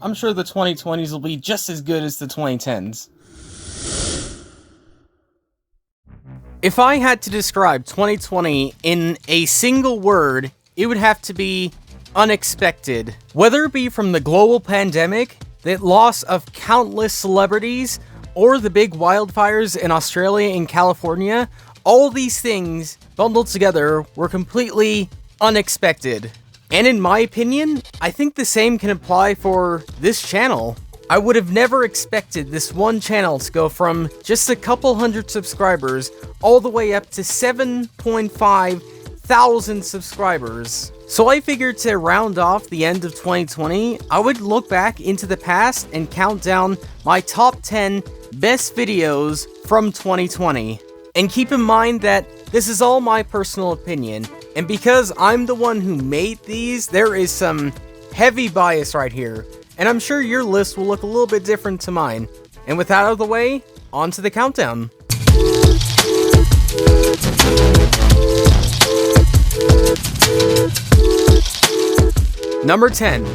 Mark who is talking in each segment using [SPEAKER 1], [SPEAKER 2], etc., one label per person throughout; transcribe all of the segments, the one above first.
[SPEAKER 1] I'm sure the 2020s will be just as good as the 2010s. If I had to describe 2020 in a single word, it would have to be unexpected. Whether it be from the global pandemic, the loss of countless celebrities, or the big wildfires in Australia and California, all these things bundled together were completely unexpected. And in my opinion, I think the same can apply for this channel. I would have never expected this one channel to go from just a couple hundred subscribers all the way up to 7.5 thousand subscribers. So I figured to round off the end of 2020, I would look back into the past and count down my top 10 best videos from 2020. And keep in mind that this is all my personal opinion, and because I'm the one who made these, there is some heavy bias right here, and I'm sure your list will look a little bit different to mine. And with that out of the way, on to the countdown. Number 10.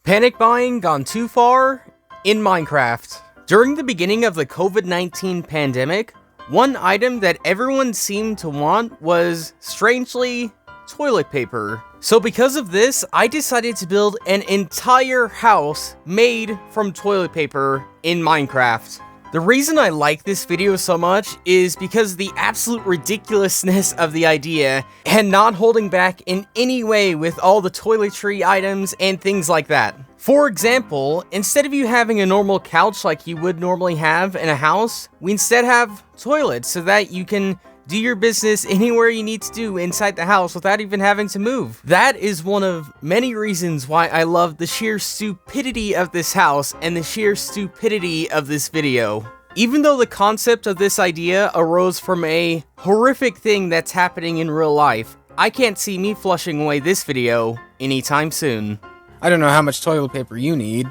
[SPEAKER 1] Panic buying gone too far in Minecraft. During the beginning of the COVID-19 pandemic, one item that everyone seemed to want was, strangely, toilet paper. So because of this, I decided to build an entire house made from toilet paper in Minecraft. The reason I like this video so much is because the absolute ridiculousness of the idea and not holding back in any way with all the toiletry items and things like that. For example, instead of you having a normal couch like you would normally have in a house, we instead have toilets so that you can do your business anywhere you need to do inside the house without even having to move. That is one of many reasons why I love the sheer stupidity of this house and the sheer stupidity of this video. Even though the concept of this idea arose from a horrific thing that's happening in real life, I can't see me flushing away this video anytime soon. I don't know how much toilet paper you need.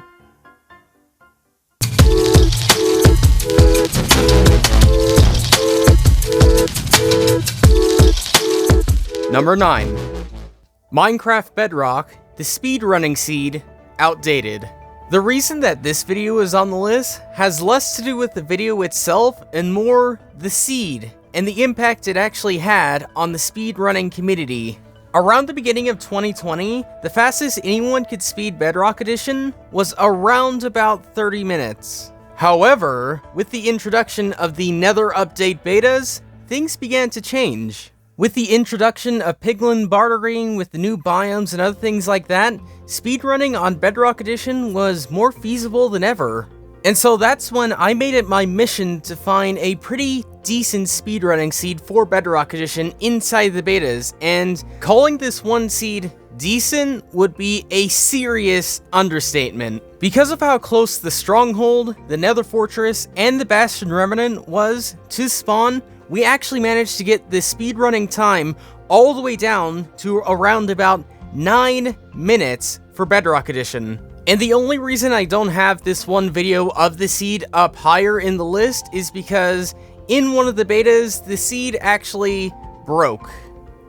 [SPEAKER 1] Number 9. Minecraft Bedrock, the speedrunning seed, outdated. The reason that this video is on the list has less to do with the video itself and more the seed and the impact it actually had on the speedrunning community. Around the beginning of 2020, the fastest anyone could speed Bedrock Edition was around about 30 minutes. However, with the introduction of the Nether update betas, things began to change. With the introduction of piglin bartering with the new biomes and other things like that, speedrunning on Bedrock Edition was more feasible than ever. And so that's when I made it my mission to find a pretty decent speedrunning seed for Bedrock Edition inside the betas, and calling this one seed decent would be a serious understatement. Because of how close the Stronghold, the Nether Fortress, and the Bastion Remnant was to spawn, we actually managed to get the speedrunning time all the way down to around about 9 minutes for Bedrock Edition. And the only reason I don't have this one video of the seed up higher in the list is because in one of the betas, the seed actually broke.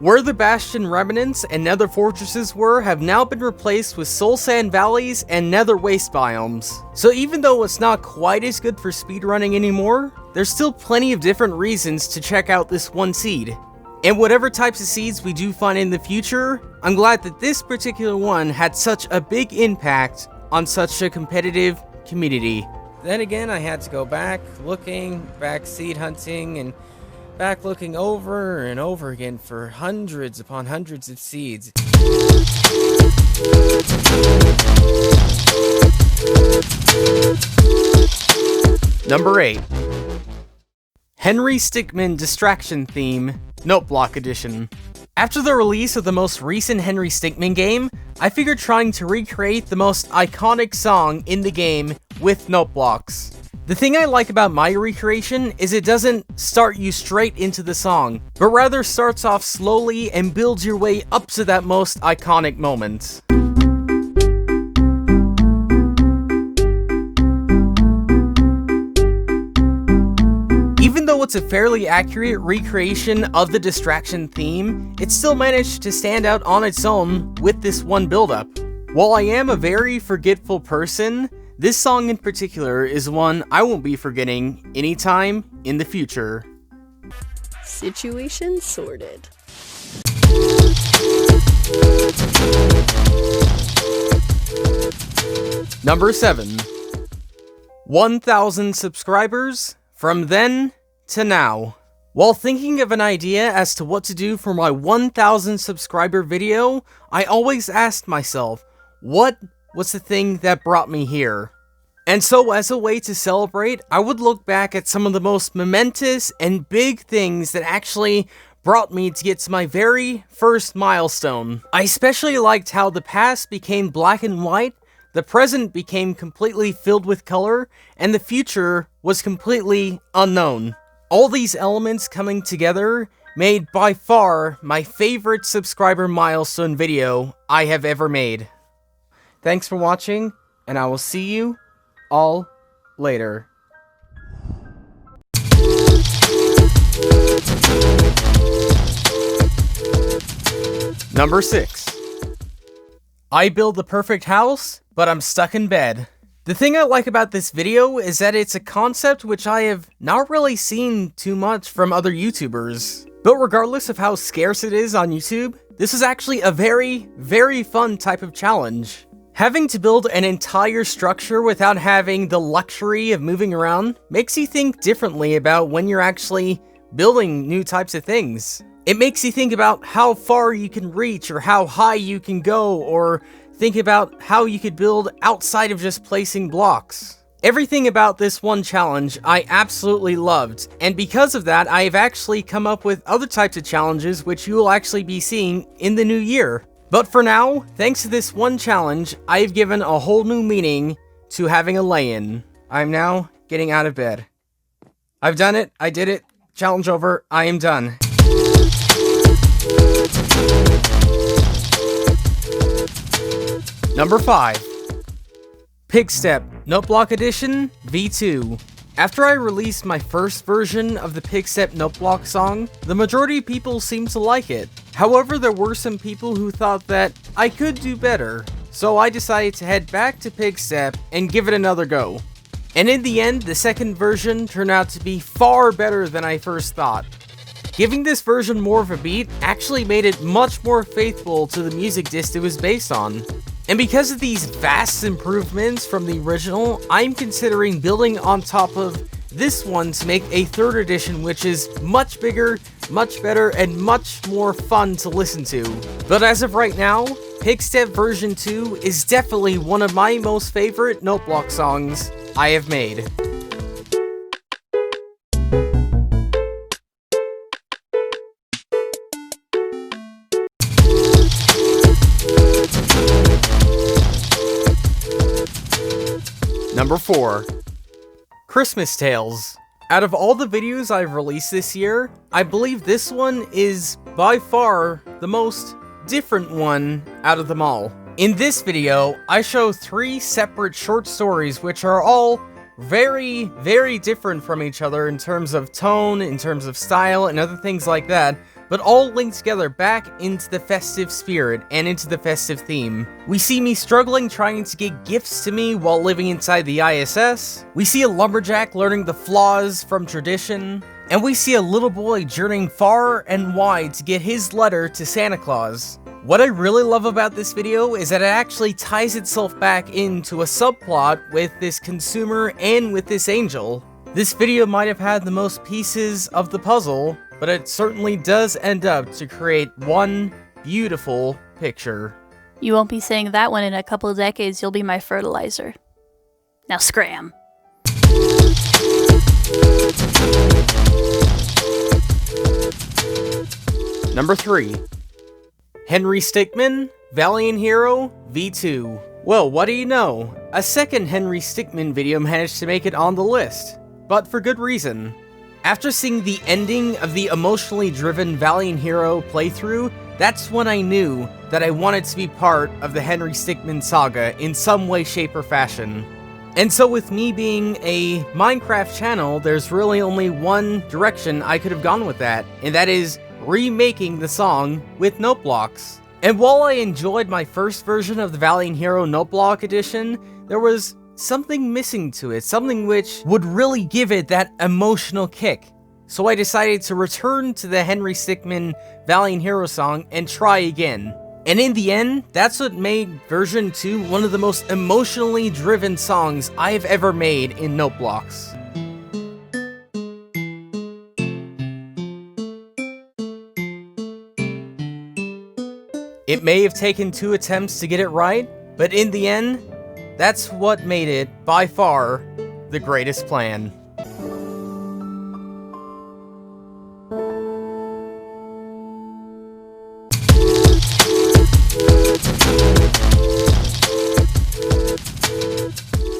[SPEAKER 1] Where the Bastion Remnants and Nether Fortresses were have now been replaced with Soul Sand Valleys and Nether Waste biomes. So even though it's not quite as good for speedrunning anymore, there's still plenty of different reasons to check out this one seed. And whatever types of seeds we do find in the future, I'm glad that this particular one had such a big impact on such a competitive community. Then again, I had to go back seed hunting, and back looking over and over again for hundreds upon hundreds of seeds. Number 8. Henry Stickman Distraction Theme, Note Block Edition. After the release of the most recent Henry Stickmin game, I figured trying to recreate the most iconic song in the game with note blocks. The thing I like about my recreation is it doesn't start you straight into the song, but rather starts off slowly and builds your way up to that most iconic moment. Even though it's a fairly accurate recreation of the distraction theme, it still managed to stand out on its own with this one build-up. While I am a very forgetful person, this song in particular is one I won't be forgetting anytime in the future.
[SPEAKER 2] Situation sorted.
[SPEAKER 1] Number 7. 1,000 subscribers from then to now. While thinking of an idea as to what to do for my 1,000 subscriber video, I always asked myself, what was the thing that brought me here? And so as a way to celebrate, I would look back at some of the most momentous and big things that actually brought me to get to my very first milestone. I especially liked how the past became black and white, the present became completely filled with color, and the future was completely unknown. All these elements coming together made by far my favorite subscriber milestone video I have ever made. Thanks for watching, and I will see you all later. Number 6. I build the perfect house, but I'm stuck in bed. The thing I like about this video is that it's a concept which I have not really seen too much from other YouTubers. But regardless of how scarce it is on YouTube, this is actually a very, very fun type of challenge. Having to build an entire structure without having the luxury of moving around makes you think differently about when you're actually building new types of things. It makes you think about how far you can reach or how high you can go, or think about how you could build outside of just placing blocks. Everything about this one challenge I absolutely loved, and because of that I have actually come up with other types of challenges which you will actually be seeing in the new year. But for now, thanks to this one challenge, I have given a whole new meaning to having a lay-in. I'm now getting out of bed. I've done it, I did it, challenge over, I am done. Number 5. Pigstep Noteblock Edition V2. After I released my first version of the Pigstep Noteblock song, the majority of people seemed to like it. However, there were some people who thought that I could do better, so I decided to head back to Pigstep and give it another go. And in the end, the second version turned out to be far better than I first thought. Giving this version more of a beat actually made it much more faithful to the music disc it was based on. And because of these vast improvements from the original, I'm considering building on top of this one to make a third edition which is much bigger, much better, and much more fun to listen to. But as of right now, Pigstep version 2 is definitely one of my most favorite Noteblock songs I have made. Number 4. Christmas Tales. Out of all the videos I've released this year, I believe this one is by far the most different one out of them all. In this video, I show 3 separate short stories which are all very, very different from each other in terms of tone, in terms of style, and other things like that, but all linked together back into the festive spirit and into the festive theme. We see me struggling trying to get gifts to me while living inside the ISS, we see a lumberjack learning the flaws from tradition, and we see a little boy journeying far and wide to get his letter to Santa Claus. What I really love about this video is that it actually ties itself back into a subplot with this consumer and with this angel. This video might have had the most pieces of the puzzle, but it certainly does end up to create one beautiful picture.
[SPEAKER 3] You won't be saying that one in a couple of decades, you'll be my fertilizer. Now scram.
[SPEAKER 1] Number 3. Henry Stickman, Valiant Hero, V2. Well, what do you know? A second Henry Stickman video managed to make it on the list, but for good reason. After seeing the ending of the emotionally driven Valiant Hero playthrough, that's when I knew that I wanted to be part of the Henry Stickman saga in some way, shape, or fashion. And so with me being a Minecraft channel, there's really only one direction I could have gone with that, and that is remaking the song with note blocks. And while I enjoyed my first version of the Valiant Hero Note Block Edition, there was something missing to it, something which would really give it that emotional kick. So I decided to return to the Henry Stickman Valiant Hero song and try again. And in the end, that's what made version 2 one of the most emotionally driven songs I have ever made in Note Blocks. It may have taken 2 attempts to get it right, but in the end, that's what made it, by far, the greatest plan.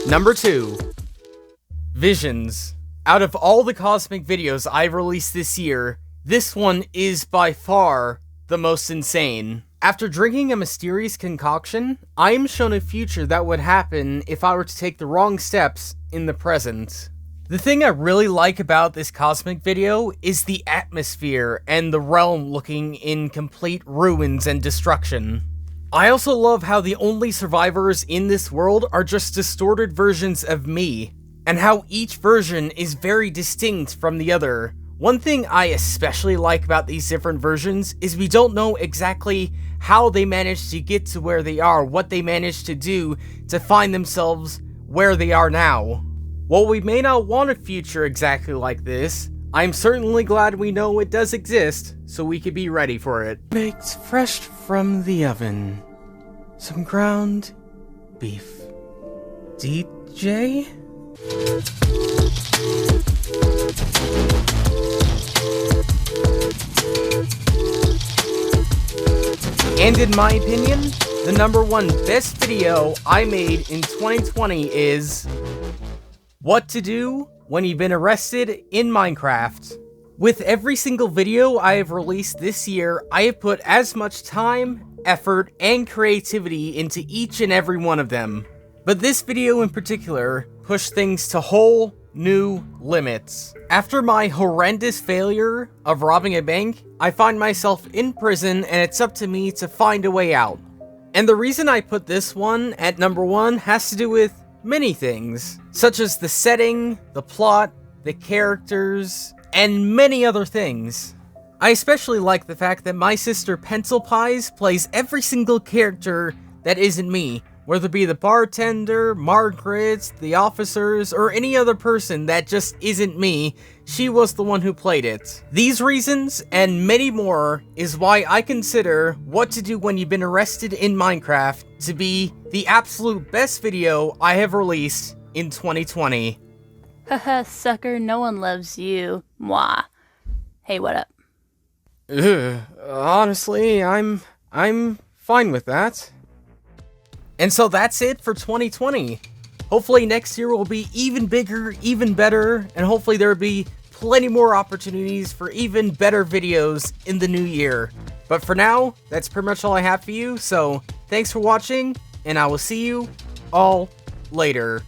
[SPEAKER 1] Number 2. Visions. Out of all the cosmic videos I've released this year, this one is by far the most insane. After drinking a mysterious concoction, I am shown a future that would happen if I were to take the wrong steps in the present. The thing I really like about this cosmic video is the atmosphere and the realm looking in complete ruins and destruction. I also love how the only survivors in this world are just distorted versions of me, and how each version is very distinct from the other. One thing I especially like about these different versions is we don't know exactly how they managed to get to where they are, what they managed to do to find themselves where they are now. While we may not want a future exactly like this, I'm certainly glad we know it does exist, so we could be ready for it. Baked fresh from the oven. Some ground beef. DJ? And in my opinion, the number 1 best video I made in 2020 is what to do when you've been arrested in Minecraft. With every single video I have released this year, I have put as much time, effort, and creativity into each and every one of them. But this video in particular pushed things to whole new limits. After my horrendous failure of robbing a bank, I find myself in prison and it's up to me to find a way out. And the reason I put this one at number 1 has to do with many things, such as the setting, the plot, the characters, and many other things. I especially like the fact that my sister Pencil Pies plays every single character that isn't me, whether it be the bartender, Margaret, the officers, or any other person that just isn't me. She was the one who played it. These reasons, and many more, is why I consider What to Do When You've Been Arrested in Minecraft to be the absolute best video I have released in 2020.
[SPEAKER 3] Haha, sucker, no one loves you. Mwah. Hey, what up?
[SPEAKER 1] Honestly, I'm fine with that. And so that's it for 2020. Hopefully next year will be even bigger, even better, and hopefully there will be plenty more opportunities for even better videos in the new year. But for now, that's pretty much all I have for you, so thanks for watching, and I will see you all later.